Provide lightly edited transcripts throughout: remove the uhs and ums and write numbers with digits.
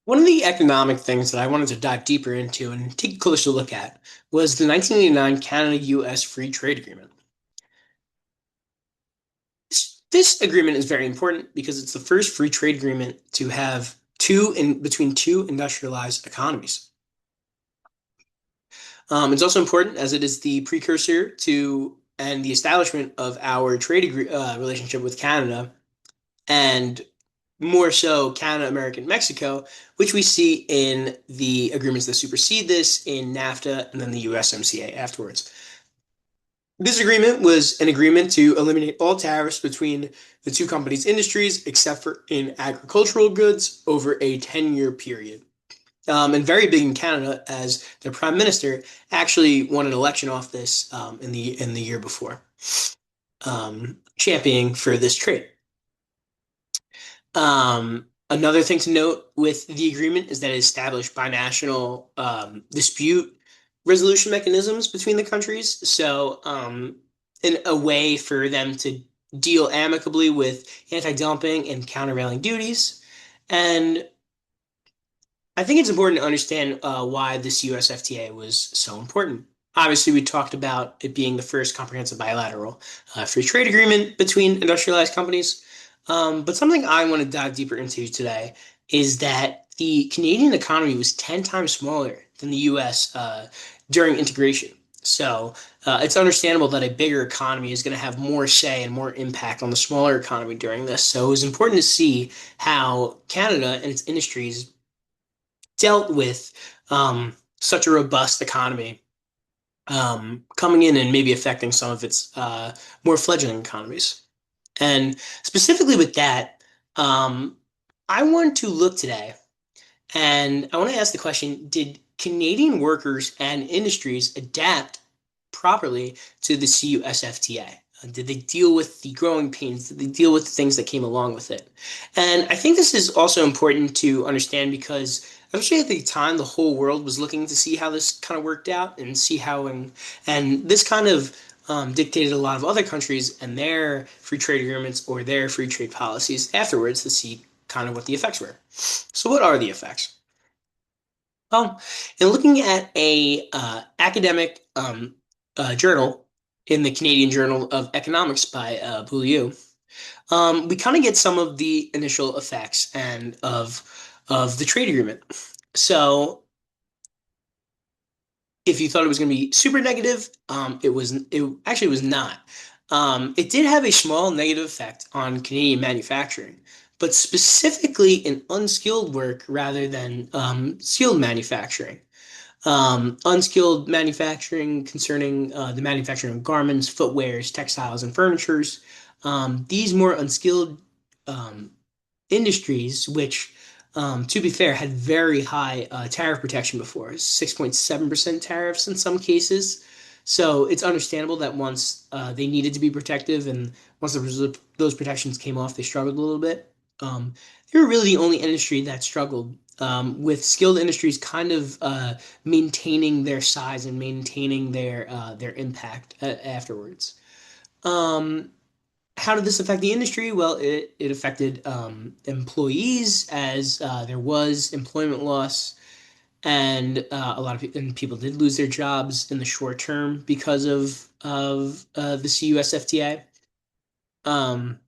One of the economic things that I wanted to dive deeper into and take a closer look at was the 1989 Canada-US Free Trade Agreement. This agreement is very important because it's the first free trade agreement to have between two industrialized economies. It's also important as it is the precursor to and the establishment of our relationship with Canada, and more so Canada, America, and Mexico, which we see in the agreements that supersede this in NAFTA and then the USMCA afterwards. This agreement was an agreement to eliminate all tariffs between the two companies' industries, except for in agricultural goods, over a 10-year period. And very big in Canada, as their prime minister actually won an election off this in the year before, championing for this trade. Another thing to note with the agreement is that it established binational dispute resolution mechanisms between the countries. So, in a way for them to deal amicably with anti-dumping and countervailing duties. And I think it's important to understand why this US FTA was so important. Obviously, we talked about it being the first comprehensive bilateral free trade agreement between industrialized companies. But something I want to dive deeper into today is that the Canadian economy was 10 times smaller than the US during integration. So it's understandable that a bigger economy is going to have more say and more impact on the smaller economy during this. So it was important to see how Canada and its industries dealt with such a robust economy coming in and maybe affecting some of its more fledgling economies. And specifically with that, I want to look today and I want to ask the question, did Canadian workers and industries adapt properly to the CUSFTA? Did they deal with the growing pains? Did they deal with the things that came along with it? And I think this is also important to understand because, especially at the time, the whole world was looking to see how this kind of worked out and see how, and this kind of dictated a lot of other countries and their free trade agreements or their free trade policies afterwards to see kind of what the effects were. So, what are the effects? Well, in looking at a academic journal in the Canadian Journal of Economics by Beaulieu, we kind of get some of the initial effects and of the trade agreement. So, if you thought it was going to be super negative, it actually was not. It did have a small negative effect on Canadian manufacturing, but specifically in unskilled work rather than skilled manufacturing. Unskilled manufacturing concerning the manufacturing of garments, footwears, textiles, and furnitures. These more unskilled um, industries, which, to be fair, had very high tariff protection before, 6.7% tariffs in some cases. So it's understandable that once they needed to be protective and once those protections came off, they struggled a little bit. They were really the only industry that struggled, with skilled industries kind of maintaining their size and maintaining their impact afterwards. Um, how did this affect the industry? Well, it affected employees as there was employment loss, and a lot of people did lose their jobs in the short term because of the CUSFTA. Um,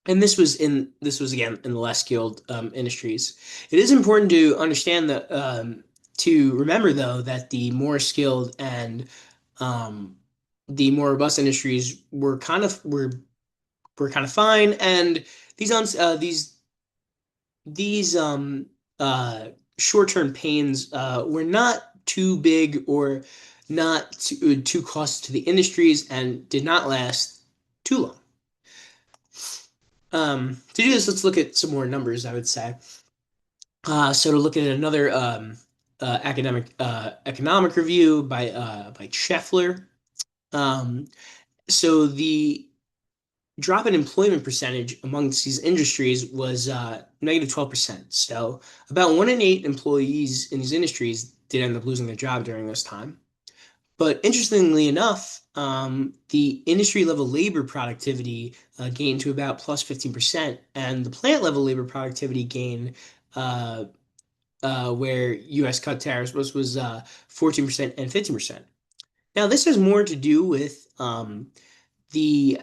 and this was again in the less skilled industries. It is important to understand that to remember though that the more skilled and um, the more robust industries were kind of fine, and these uns these short-term pains were not too big or not too costly to the industries and did not last too long. To do this, let's look at some more numbers, I would say. So to look at another academic economic review by Scheffler. Um, so the drop in employment percentage amongst these industries was negative 12%. So about 1 in 8 employees in these industries did end up losing their job during this time. But interestingly enough, the industry level labor productivity gained to about plus 15%, and the plant level labor productivity gained uh, where U.S. cut tariffs was 14% and 15%. Now, this has more to do with the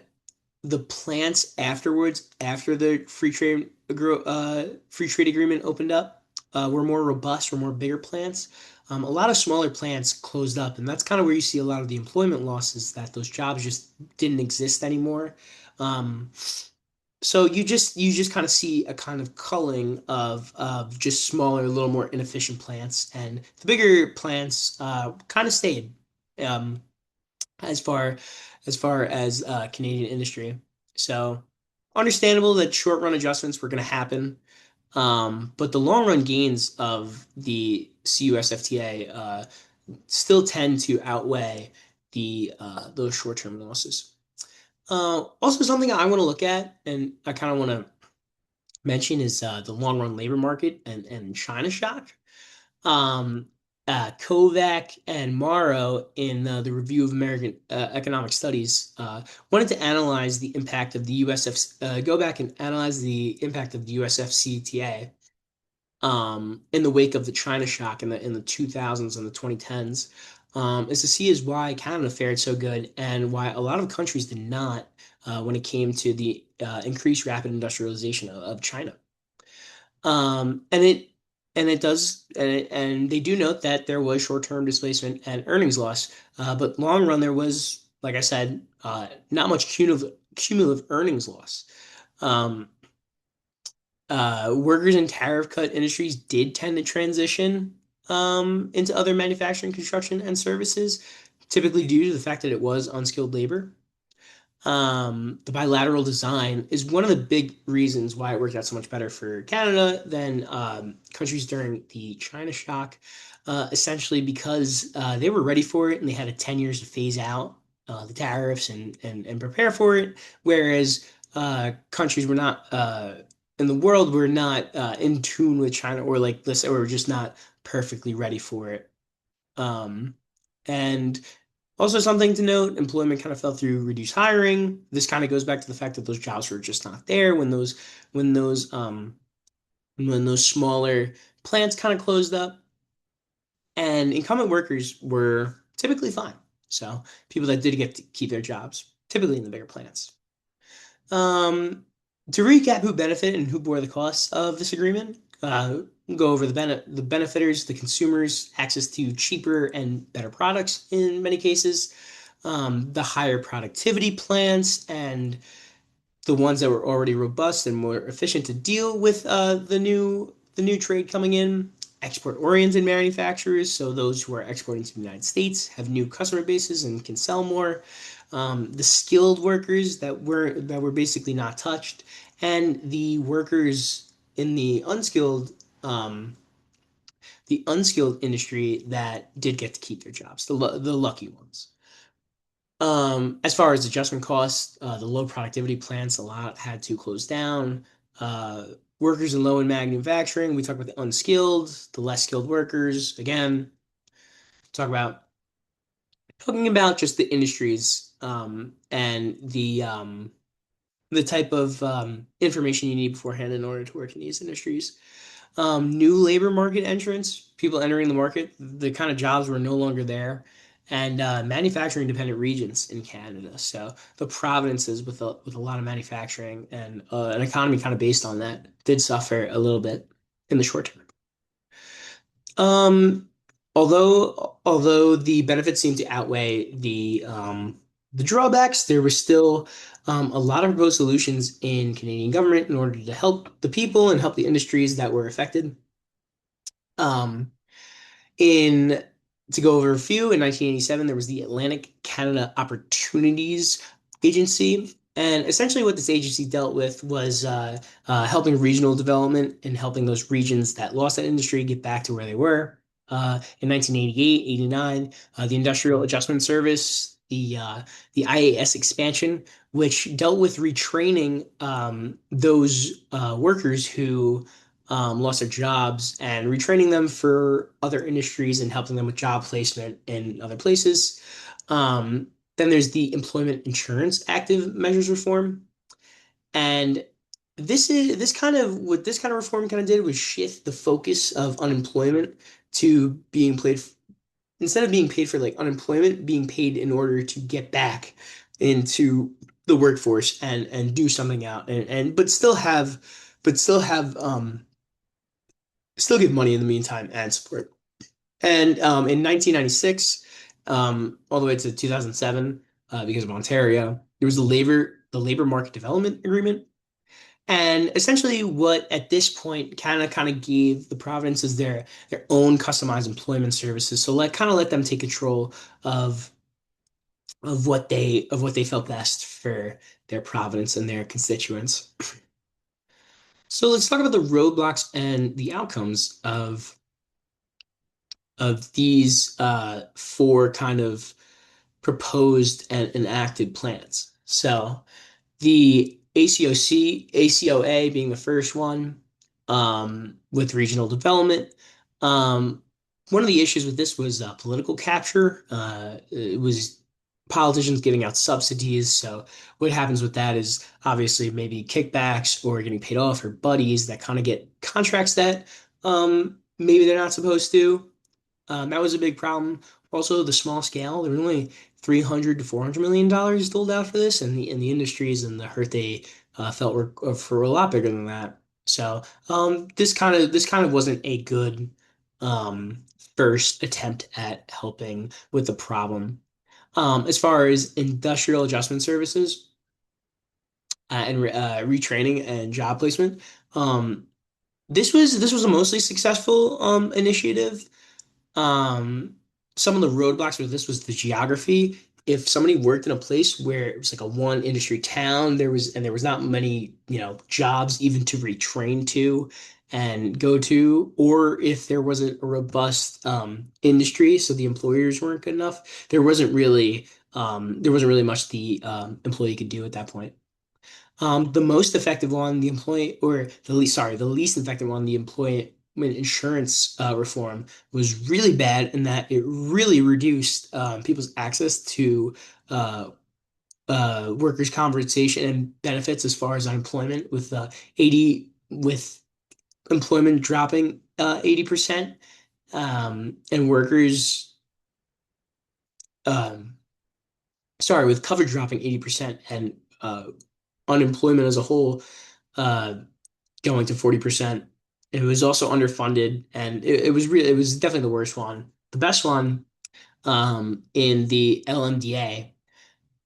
the plants afterwards, after the free trade agreement opened up, were more robust, were more bigger plants. A lot of smaller plants closed up, and that's kind of where you see a lot of the employment losses, that those jobs just didn't exist anymore. Um, so you just kind of see a kind of culling of just smaller, a little more inefficient plants, and the bigger plants kind of stayed. Um, as far as Canadian industry. So understandable that short run adjustments were going to happen, but the long run gains of the CUSFTA still tend to outweigh the those short term losses. Also, something I want to look at, and I kind of want to mention, is the long run labor market and China shock. um, Kovac and Morrow in the Review of American Economic Studies wanted to analyze the impact of the go back and analyze the impact of the USFCTA in the wake of the China shock in the 2000s and the 2010s, is to see is why Canada fared so good and why a lot of countries did not when it came to the increased rapid industrialization of China. And it does, and they do note that there was short-term displacement and earnings loss, but long run there was, like I said, not much cumulative earnings loss. Um, Workers in tariff cut industries did tend to transition into other manufacturing, construction, and services, typically due to the fact that it was unskilled labor. The bilateral design is one of the big reasons why it worked out so much better for Canada than countries during the China shock, essentially because they were ready for it and they had 10 years to phase out the tariffs and prepare for it, whereas countries were not in the world were not in tune with China, or like this, or were just not perfectly ready for it. Um, and also something to note, employment kind of fell through reduced hiring. This kind of goes back to the fact that those jobs were just not there when those when those smaller plants kind of closed up, and incumbent workers were typically fine. So people that did get to keep their jobs, typically in the bigger plants. Um, to recap who benefited and who bore the costs of this agreement, we'll go over the benefiters, the consumers, access to cheaper and better products in many cases, the higher productivity plants, and the ones that were already robust and more efficient to deal with the new trade coming in. Export-oriented manufacturers, so those who are exporting to the United States, have new customer bases and can sell more. The skilled workers that were basically not touched, and the workers in the unskilled industry that did get to keep their jobs, the lucky ones. As far as adjustment costs, the low productivity plants a lot had to close down. Uh, Workers in low and manufacturing, we talk about the unskilled, the less skilled workers. Again, talk about talking about just the industries and the type of information you need beforehand in order to work in these industries. New labor market entrants, people entering the market, the kind of jobs were no longer there, and manufacturing dependent regions in Canada. So the provinces with a lot of manufacturing and an economy kind of based on that did suffer a little bit in the short term. Um, although the benefits seem to outweigh the drawbacks, there were still a lot of proposed solutions in Canadian government in order to help the people and help the industries that were affected. Um, in To go over a few, in 1987, there was the Atlantic Canada Opportunities Agency. And essentially, what this agency dealt with was helping regional development and helping those regions that lost that industry get back to where they were. In 1988, 89, the Industrial Adjustment Service, the IAS expansion, which dealt with retraining those workers who lost their jobs and retraining them for other industries and helping them with job placement in other places. Then there's the Employment Insurance Active Measures Reform. And this kind of reform kind of did was shift the focus of unemployment to being played instead of being paid for like unemployment, being paid in order to get back into the workforce and do something out and but still give money in the meantime and support. And in 1996, all the way to 2007, because of Ontario, there was the labor market development agreement. And essentially, what at this point kind of gave the provinces their own customized employment services. So let them take control of of what they felt best for their province and their constituents. So let's talk about the roadblocks and the outcomes of these four kind of proposed and enacted plans. So the ACOA being the first one, with regional development. Um, One of the issues with this was political capture. It was politicians giving out subsidies. So what happens with that is obviously maybe kickbacks or getting paid off or buddies that kind of get contracts that maybe they're not supposed to. That was a big problem. Also, the small scale. There were only 300 to 400 million dollars doled out for this, and the industries and the hurt they felt were for a lot bigger than that. So this kind of wasn't a good um, first attempt at helping with the problem. As far as industrial adjustment services and retraining and job placement, this was a mostly successful initiative. um, some of the roadblocks with this was the geography. If somebody worked in a place where it was like a one industry town, there was not many, jobs even to retrain to and go to, or if there wasn't a robust industry, so the employers weren't good enough, there wasn't really much the employee could do at that point. The most effective one, the employee, or the least effective one, the employment insurance reform was really bad in that it really reduced people's access to workers' compensation and benefits as far as unemployment, with employment dropping 80%, and workers um, with coverage dropping 80% and unemployment as a whole uh, going to 40%. It was also underfunded, and it was definitely the worst one. The best one, in the LMDA,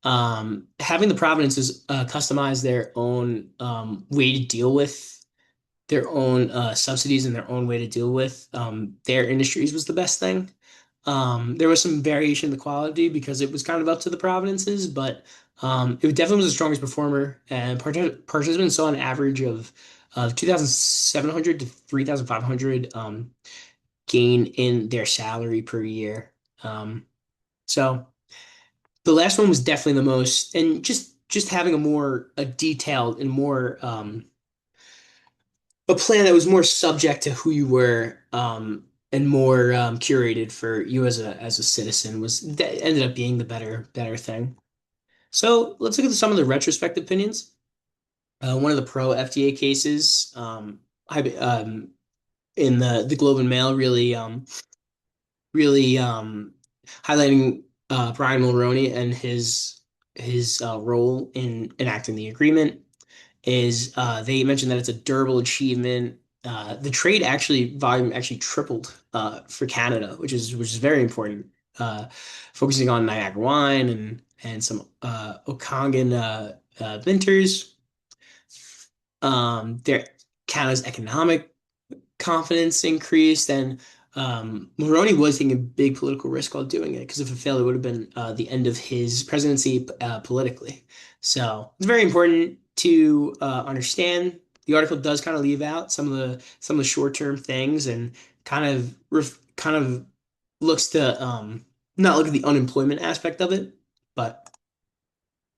having the provinces customize their own way to deal with their own subsidies and their own way to deal with their industries was the best thing. There was some variation in the quality because it was kind of up to the provinces, but it definitely was the strongest performer. And participants saw an average of 2,700 to 3,500 gain in their salary per year. So the last one was definitely the most, and just having a detailed and more a plan that was more subject to who you were, and more curated for you as a citizen was that ended up being the better thing. So let's look at some of the retrospective opinions. One of the pro FDA cases, in the Globe and Mail, really highlighting Brian Mulroney and his role in enacting the agreement is they mentioned that it's a durable achievement. The trade volume actually tripled for Canada, which is very important. Focusing on Niagara wine and some Okanagan vintners. Their Canada's economic confidence increased, and Mulroney was taking a big political risk while doing it because if it failed, it would have been the end of his presidency politically. So it's very important to understand. The article does kind of leave out some of the short-term things and kind of looks to not look at the unemployment aspect of it, but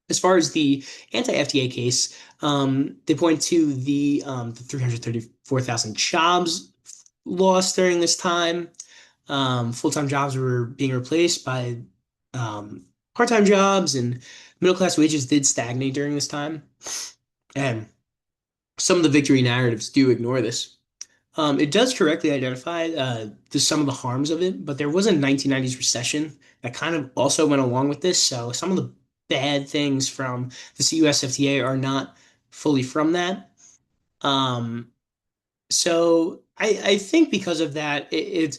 as far as the anti-FTA case, they point to the 334,000 jobs lost during this time. Full-time jobs were being replaced by part-time jobs, and middle-class wages did stagnate during this time. And some of the victory narratives do ignore this. It does correctly identify some of the harms of it, but there was a 1990s recession that kind of also went along with this. So some of the bad things from the CUSFTA are not fully from that. Um, so I think because of that, it's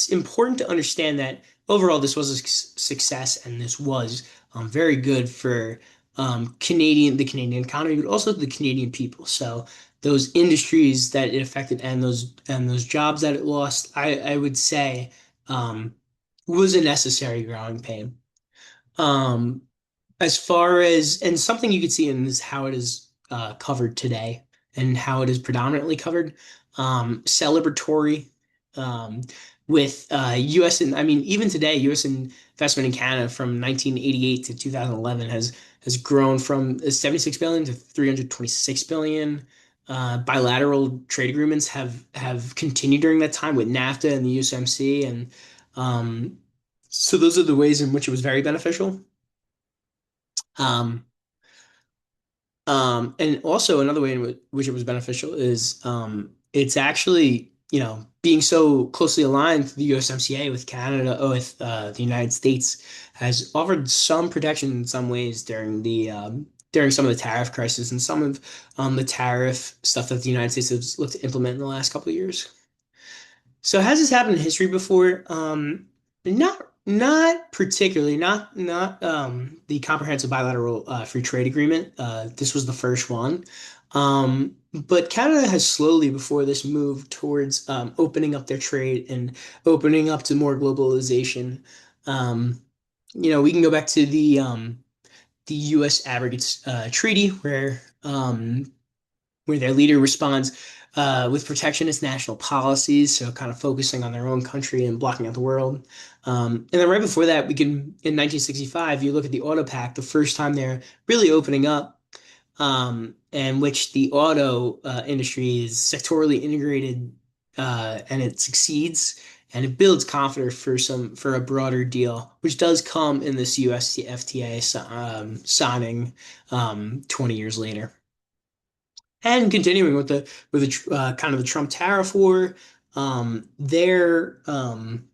important to understand that overall this was a success and this was very good for the Canadian economy, but also the Canadian people. So those industries that it affected and those jobs that it lost, I would say was a necessary growing pain. Um, as far as, and something you could see in is how it is covered today and how it is predominantly covered, celebratory um, with U.S. and I mean even today, U.S. investment in Canada from 1988 to 2011 has grown from 76 billion to 326 billion. Bilateral trade agreements have continued during that time with NAFTA and the USMC, and so those are the ways in which it was very beneficial. Um, and also another way in which it was beneficial is it's actually, being so closely aligned to the USMCA with Canada, with the United States, has offered some protection in some ways during some of the tariff crisis and some of the tariff stuff that the United States has looked to implement in the last couple of years. So has this happened in history before? Not particularly. Not the comprehensive bilateral free trade agreement. This was the first one. But Canada has slowly before this moved towards opening up their trade and opening up to more globalization. Um, we can go back to the U.S. Abrogates Treaty where their leader responds with protectionist national policies, so kind of focusing on their own country and blocking out the world. And then right before that, in 1965, you look at the Auto Pact, the first time they're really opening up, and which the auto industry is sectorally integrated, and it succeeds. And it builds confidence for a broader deal, which does come in this USFTA signing 20 years later. And continuing with the kind of the Trump tariff war, they're them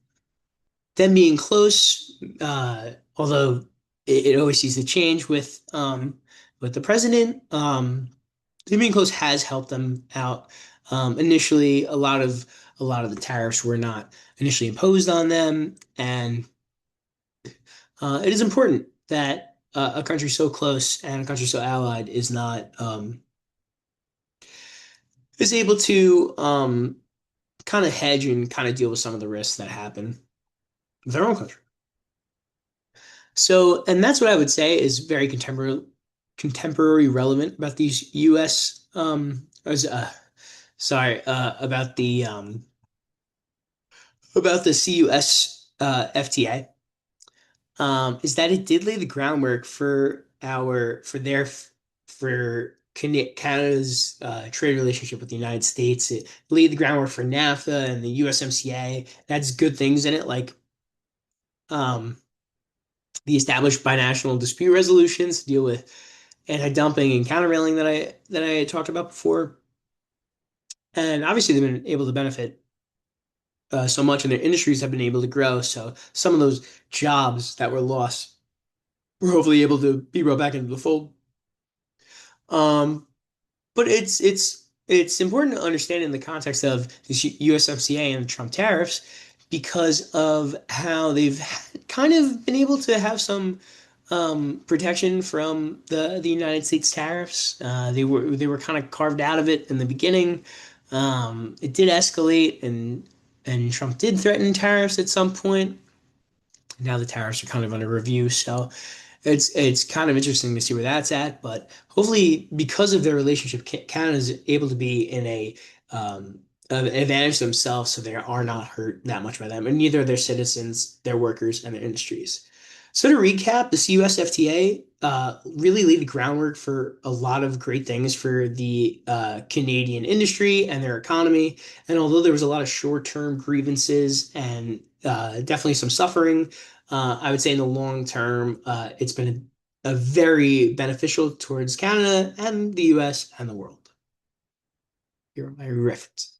being close, although it always sees the change with the president. Them being close has helped them out. Initially, a lot of the tariffs were not initially imposed on them, and it is important that a country so close and a country so allied is able to kind of hedge and kind of deal with some of the risks that happen with their own country. So, and that's what I would say is very contemporary relevant about these U.S. Sorry, about the CUS FTA, is that it did lay the groundwork for Canada's trade relationship with the United States. It laid the groundwork for NAFTA and the USMCA. That's good things in it, like um, the established binational dispute resolutions to deal with anti-dumping and countervailing that I talked about before. And obviously, they've been able to benefit so much, and their industries have been able to grow. So some of those jobs that were lost were hopefully able to be brought back into the fold. Um, But it's important to understand in the context of this USMCA and the Trump tariffs because of how they've kind of been able to have some protection from the United States tariffs. They were kind of carved out of it in the beginning. It did escalate, and Trump did threaten tariffs at some point. Now the tariffs are kind of under review, so it's kind of interesting to see where that's at. But hopefully, because of their relationship, Canada is able to be in an advantage themselves, so they are not hurt that much by them, and neither are their citizens, their workers, and their industries. So to recap, the CUSFTA really laid the groundwork for a lot of great things for the Canadian industry and their economy. And although there was a lot of short-term grievances and definitely some suffering, I would say in the long term, it's been very beneficial towards Canada and the US and the world. Here are my references.